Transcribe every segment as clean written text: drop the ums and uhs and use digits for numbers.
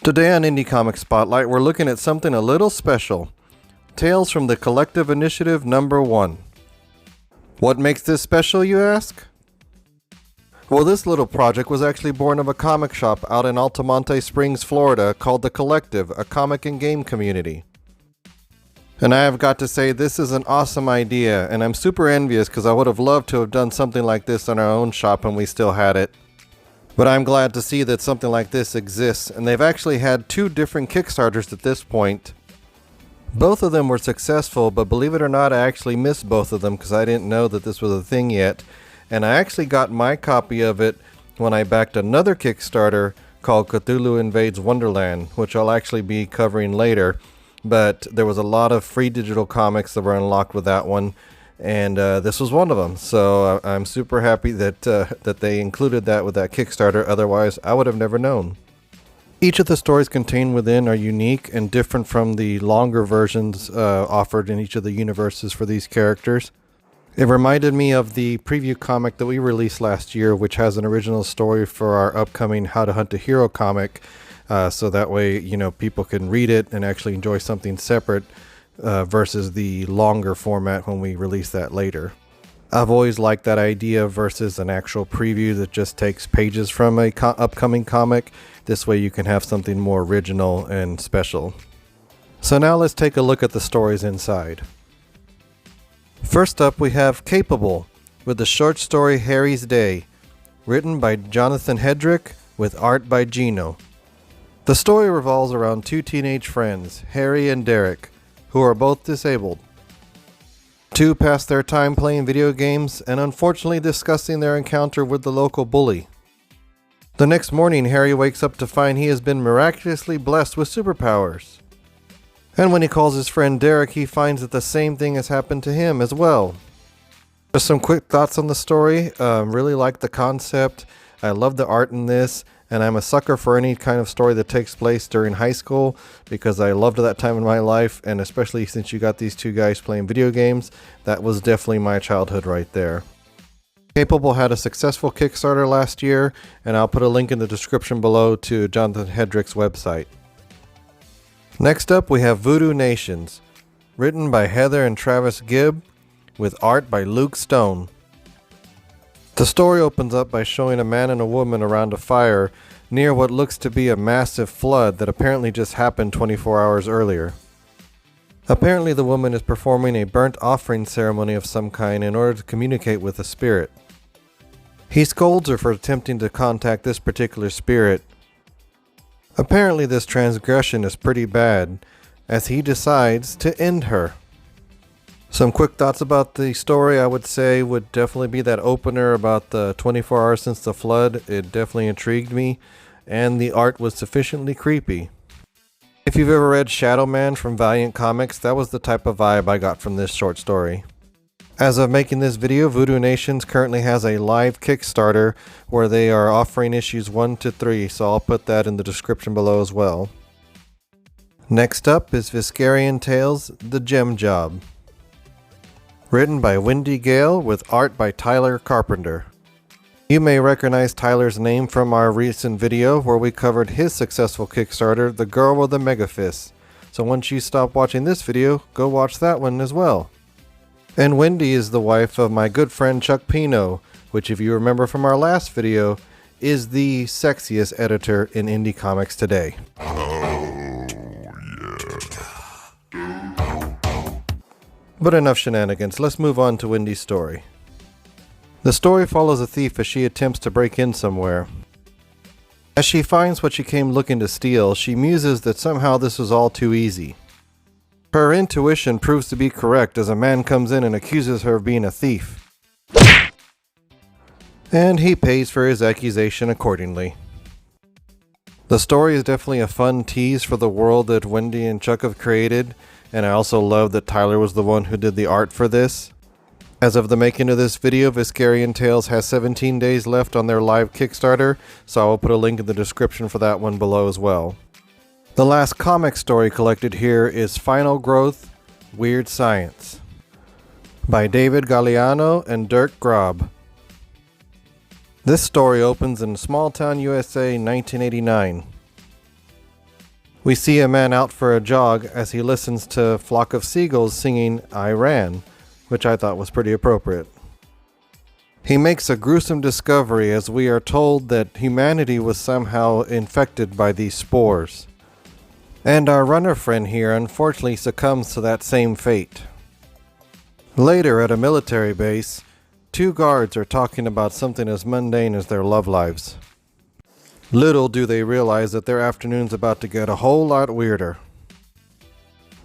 Today on Indie Comic Spotlight, we're looking at something a little special. Tales from the Collective Initiative #1. What makes this special, you ask? Well, this little project was actually born of a comic shop out in Altamonte Springs, Florida called The Collective, a comic and game community. And I have got to say, this is an awesome idea, and I'm super envious because I would have loved to have done something like this in our own shop when we still had it. But I'm glad to see that something like this exists, and they've actually had 2 different Kickstarters at this point. Both of them were successful, but believe it or not, I actually missed both of them because I didn't know that this was a thing yet. And I actually got my copy of it when I backed another Kickstarter called Cthulhu Invades Wonderland, which I'll actually be covering later. But there was a lot of free digital comics that were unlocked with that one, and this was one of them. So I'm super happy that that they included that with that Kickstarter. Otherwise, I would have never known. Each of the stories contained within are unique and different from the longer versions offered in each of the universes for these characters. It reminded me of the preview comic that we released last year, which has an original story for our upcoming How to Hunt a Hero comic. So that way, you know, people can read it and actually enjoy something separate versus the longer format when we release that later. I've always liked that idea versus an actual preview that just takes pages from a upcoming comic. This way you can have something more original and special. So now let's take a look at the stories inside. First up, we have Capable with the short story Harry's Day, written by Jonathan Hedrick with art by Gino. The story revolves around 2 teenage friends, Harry and Dirk, who are both disabled. 2 pass their time playing video games and unfortunately discussing their encounter with the local bully. The next morning, Harry wakes up to find he has been miraculously blessed with superpowers. And when he calls his friend Dirk, he finds that the same thing has happened to him as well. Just some quick thoughts on the story. Really like the concept. I love the art in this. And I'm a sucker for any kind of story that takes place during high school because I loved that time in my life, and especially since you got these 2 guys playing video games, that was definitely my childhood right there. Capable had a successful Kickstarter last year, and I'll put a link in the description below to Jonathan Hedrick's website. Next up, we have Voodoo Nations, written by Heather and Travis Gibb, with art by Luke Stone. The story opens up by showing a man and a woman around a fire near what looks to be a massive flood that apparently just happened 24 hours earlier. Apparently the woman is performing a burnt offering ceremony of some kind in order to communicate with a spirit. He scolds her for attempting to contact this particular spirit. Apparently this transgression is pretty bad, as he decides to end her. Some quick thoughts about the story I would say would definitely be that opener about the 24 hours since the flood. It definitely intrigued me, and the art was sufficiently creepy. If you've ever read Shadow Man from Valiant Comics, that was the type of vibe I got from this short story. As of making this video, Voodoo Nations currently has a live Kickstarter where they are offering issues 1 to 3, so I'll put that in the description below as well. Next up is Viscairian Tales, The Gem Job. Written by Wyndi Gayle with art by Tyler Carpenter. You may recognize Tyler's name from our recent video where we covered his successful Kickstarter, The Girl with the Mega Fist. So once you stop watching this video, go watch that one as well. And Wyndi is the wife of my good friend Chuck Pineau, which if you remember from our last video, is the sexiest editor in indie comics today. But enough shenanigans, let's move on to Wyndi's story. The story follows a thief as she attempts to break in somewhere. As she finds what she came looking to steal, she muses that somehow this was all too easy. Her intuition proves to be correct as a man comes in and accuses her of being a thief. And he pays for his accusation accordingly. The story is definitely a fun tease for the world that Wyndi and Chuck have created, and I also love that Tyler was the one who did the art for this. As of the making of this video, Viscairian Tales has 17 days left on their live Kickstarter, so I will put a link in the description for that one below as well. The last comic story collected here is Final Growth, Weird Science, by David Galiano and Dirk Grubb. This story opens in small town USA, 1989. We see a man out for a jog as he listens to a flock of seagulls singing "I Ran," which I thought was pretty appropriate. He makes a gruesome discovery as we are told that humanity was somehow infected by these spores. And our runner friend here unfortunately succumbs to that same fate. Later at a military base, two guards are talking about something as mundane as their love lives. Little do they realize that their afternoon's about to get a whole lot weirder.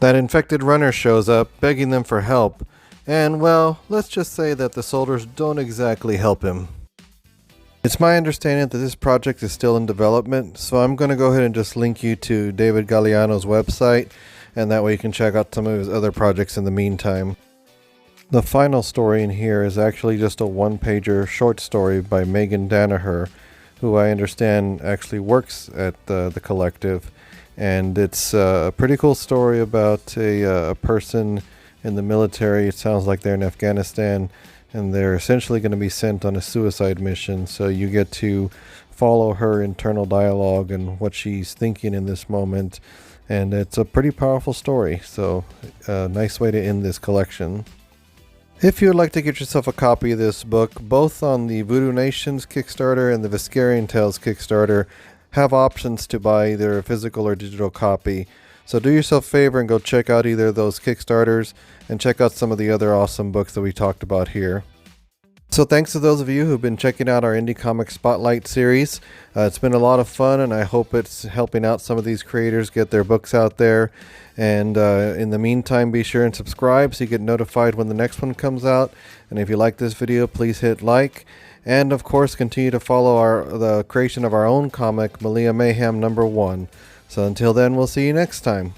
That infected runner shows up, begging them for help, and well, let's just say that the soldiers don't exactly help him. It's my understanding that this project is still in development, so I'm going to go ahead and just link you to David Galiano's website, and that way you can check out some of his other projects in the meantime. The final story in here is actually just a one-pager short story by Megan Danaher, who I understand actually works at the collective, and it's a pretty cool story about a person in the military. It sounds like they're in Afghanistan, and they're essentially going to be sent on a suicide mission, so you get to follow her internal dialogue and what she's thinking in this moment, and it's a pretty powerful story, so a nice way to end this collection. If you would like to get yourself a copy of this book, both on the Voodoo Nations Kickstarter and the Viscairian Tales Kickstarter have options to buy either a physical or digital copy. So do yourself a favor and go check out either of those Kickstarters and check out some of the other awesome books that we talked about here. So thanks to those of you who've been checking out our Indie Comic Spotlight series. It's been a lot of fun, and I hope it's helping out some of these creators get their books out there. And in the meantime, be sure and subscribe so you get notified when the next one comes out. And if you like this video, please hit like. And of course, continue to follow the creation of our own comic, Malia Mayhem #1. So until then, we'll see you next time.